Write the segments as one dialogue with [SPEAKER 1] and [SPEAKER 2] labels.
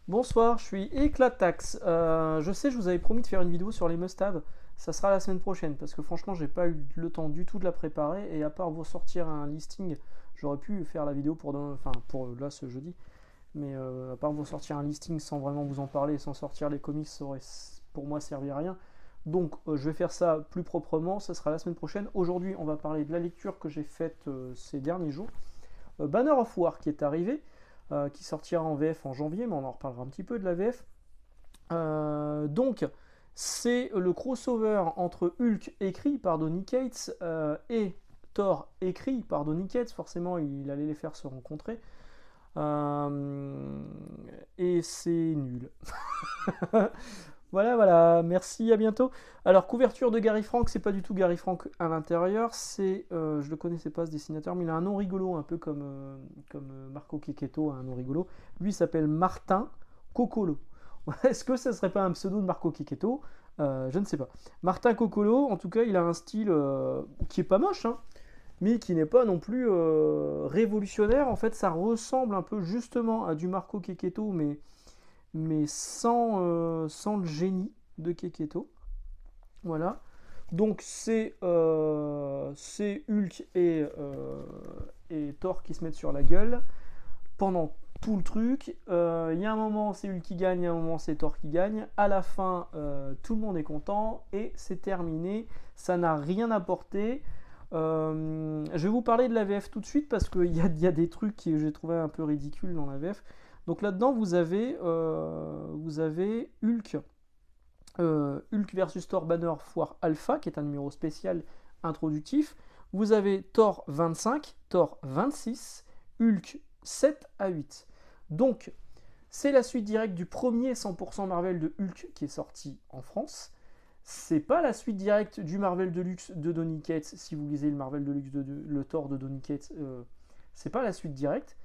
[SPEAKER 1] Bonsoir, je suis Eclatax. Je sais, je vous avais promis de faire une vidéo sur les must-have. Ça sera la semaine prochaine parce que franchement, j'ai pas eu le temps du tout de la préparer. Et à part vous sortir un listing, j'aurais pu faire la vidéo enfin, pour là ce jeudi. Mais à part vous sortir un listing sans vraiment vous en parler, sans sortir les comics, ça aurait pour moi servi à rien. Donc je vais faire ça plus proprement. Ça sera la semaine prochaine. Aujourd'hui, on va parler de la lecture que j'ai faite ces derniers jours. Banner of War qui est arrivé, qui sortira en VF en janvier, mais on en reparlera un petit peu de la VF. Donc, c'est le crossover entre Hulk écrit par Donny Cates et Thor écrit par Donny Cates. Forcément, il allait les faire se rencontrer. Et c'est nul. Voilà, voilà, merci, à bientôt. Alors, couverture de Gary Frank, c'est pas du tout Gary Frank à l'intérieur, je le connaissais pas ce dessinateur, mais il a un nom rigolo, un peu comme Marco Checchetto a un nom rigolo. Lui, il s'appelle Martin Coccolo. Est-ce que ça serait pas un pseudo de Marco Checchetto? Je ne sais pas. Martin Coccolo, en tout cas, il a un style qui est pas moche, hein, mais qui n'est pas non plus révolutionnaire. En fait, ça ressemble un peu justement à du Marco Checchetto, mais sans le génie de Keketo. Voilà. Donc c'est Hulk et Thor qui se mettent sur la gueule pendant tout le truc. Il y a un moment c'est Hulk qui gagne, il y a un moment c'est Thor qui gagne. À la fin, tout le monde est content et c'est terminé. Ça n'a rien apporté. Je vais vous parler de la VF tout de suite parce qu'il y a des trucs que j'ai trouvé un peu ridicules dans la VF. Donc là-dedans, vous avez Hulk, Hulk versus Thor Banner of War Alpha, qui est un numéro spécial introductif. Vous avez Thor 25, Thor 26, Hulk 7 à 8. Donc, c'est la suite directe du premier 100% Marvel de Hulk qui est sorti en France. C'est pas la suite directe du Marvel Deluxe de Donny Cates. Si vous lisez le Marvel Deluxe le Thor de Donny Cates, c'est pas la suite directe.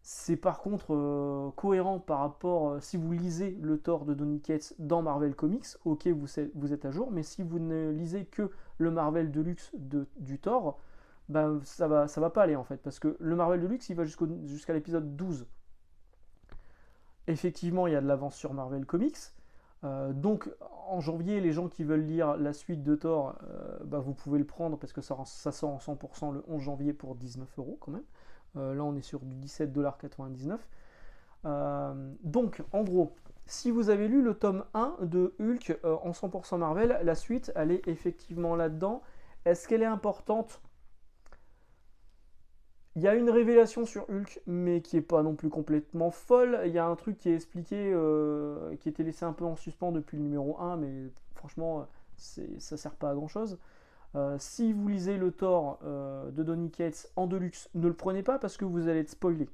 [SPEAKER 1] C'est par contre cohérent par rapport, si vous lisez le Thor de Donny Cates dans Marvel Comics, ok, vous êtes à jour, mais si vous ne lisez que le Marvel Deluxe du Thor, ben, ça va pas aller en fait, parce que le Marvel Deluxe, il va jusqu'à l'épisode 12. Effectivement, il y a de l'avance sur Marvel Comics, donc en janvier, les gens qui veulent lire la suite de Thor, bah, vous pouvez le prendre, parce que ça sort en 100% le 11 janvier pour 19 € quand même. Là, on est sur du 17,99 $. Donc, en gros, si vous avez lu le tome 1 de Hulk en 100% Marvel, la suite, elle est effectivement là-dedans. Est-ce qu'elle est importante? Il y a une révélation sur Hulk, mais qui est pas non plus complètement folle. Il y a un truc qui est expliqué, qui était laissé un peu en suspens depuis le numéro 1, mais franchement, ça sert pas à grand chose. Si vous lisez le Thor de Donny Cates en Deluxe, ne le prenez pas parce que vous allez être spoilé.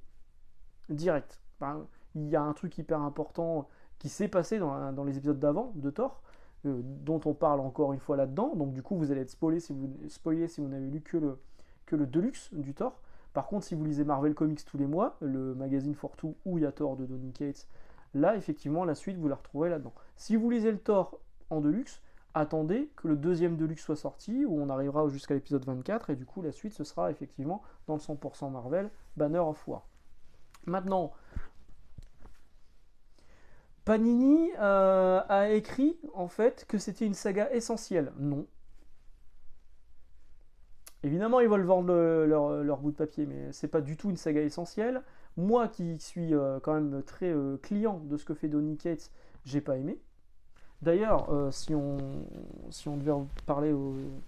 [SPEAKER 1] Direct. Enfin, il y a un truc hyper important qui s'est passé dans les épisodes d'avant de Thor, dont on parle encore une fois là-dedans. Donc du coup, vous allez être spoilé si vous n'avez lu que le Deluxe du Thor. Par contre, si vous lisez Marvel Comics tous les mois, le magazine For Two où il y a Thor de Donny Cates, là, effectivement, la suite, vous la retrouverez là-dedans. Si vous lisez le Thor en Deluxe, attendez que le deuxième Deluxe soit sorti, où on arrivera jusqu'à l'épisode 24, et du coup, la suite, ce sera effectivement dans le 100% Marvel, Banner of War. Maintenant, Panini a écrit en fait que c'était une saga essentielle. Non. Évidemment, ils veulent vendre leur bout de papier, mais c'est pas du tout une saga essentielle. Moi qui suis quand même très client de ce que fait Donny Cates, j'ai pas aimé. D'ailleurs, si on devait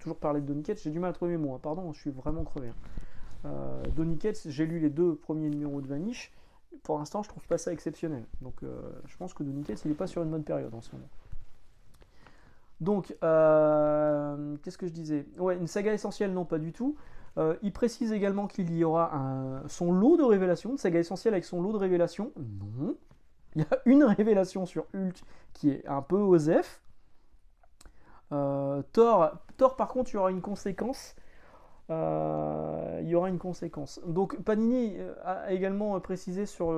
[SPEAKER 1] toujours parler de Donny Cates, j'ai du mal à trouver mes mots. Hein. Pardon, je suis vraiment crevé. Donny Cates, j'ai lu les 2 premiers numéros de Vanish. Pour l'instant, je trouve pas ça exceptionnel. Donc, je pense que Donny Cates, il est pas sur une bonne période en ce moment. Donc, qu'est-ce que je disais? Ouais, une saga essentielle, non, pas du tout. Il précise également qu'il y aura son lot de révélations, une saga essentielle avec son lot de révélations. Non. Il y a une révélation sur Hulk qui est un peu osef. Thor, par contre, il y aura une conséquence. Il y aura une conséquence. Donc Panini a également précisé sur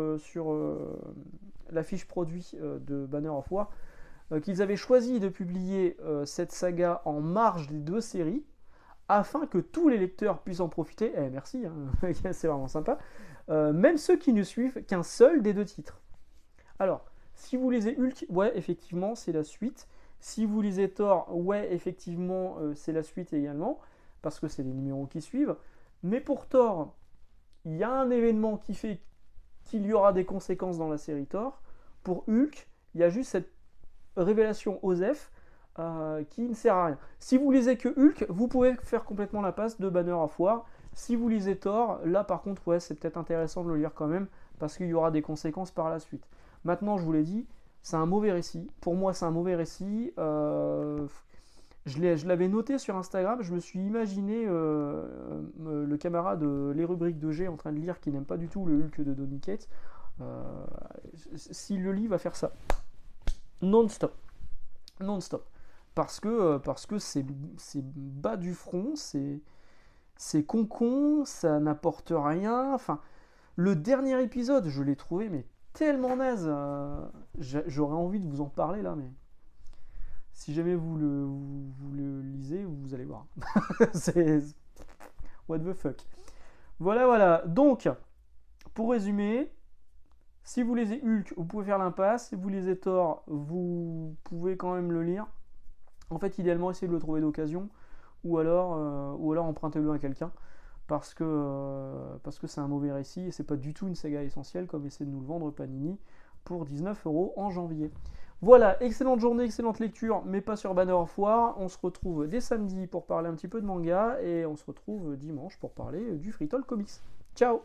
[SPEAKER 1] la fiche produit de Banner of War qu'ils avaient choisi de publier cette saga en marge des 2 séries afin que tous les lecteurs puissent en profiter. Eh merci, hein, c'est vraiment sympa. Même ceux qui ne suivent qu'un seul des 2 titres. Alors, si vous lisez Hulk, ouais, effectivement, c'est la suite. Si vous lisez Thor, ouais, effectivement, c'est la suite également, parce que c'est les numéros qui suivent. Mais pour Thor, il y a un événement qui fait qu'il y aura des conséquences dans la série Thor. Pour Hulk, il y a juste cette révélation Osef qui ne sert à rien. Si vous lisez que Hulk, vous pouvez faire complètement la passe de Banner of War. Si vous lisez Thor, là par contre, ouais, c'est peut-être intéressant de le lire quand même, parce qu'il y aura des conséquences par la suite. Maintenant, je vous l'ai dit, c'est un mauvais récit. Pour moi, c'est un mauvais récit. Je l'avais noté sur Instagram, je me suis imaginé le camarade Les Rubriques de G en train de lire qui n'aime pas du tout le Hulk de Donny Cates. S'il le lit, il va faire ça. Non-stop. Non-stop. Parce que c'est bas du front, c'est con, ça n'apporte rien. Enfin, le dernier épisode, je l'ai trouvé mais tellement naze. J'aurais envie de vous en parler là, mais si jamais vous le lisez, vous allez voir. C'est what the fuck. Voilà. Donc, pour résumer, si vous lisez Hulk, vous pouvez faire l'impasse. Si vous lisez Thor, vous pouvez quand même le lire. En fait, idéalement, essayez de le trouver d'occasion, ou alors empruntez-le à quelqu'un, parce que c'est un mauvais récit et c'est pas du tout une saga essentielle comme essaie de nous le vendre Panini pour 19 € en janvier. Voilà, excellente journée, excellente lecture, mais pas sur Banner of War. On se retrouve dès samedi pour parler un petit peu de manga et on se retrouve dimanche pour parler du Free Talk Comics. Ciao!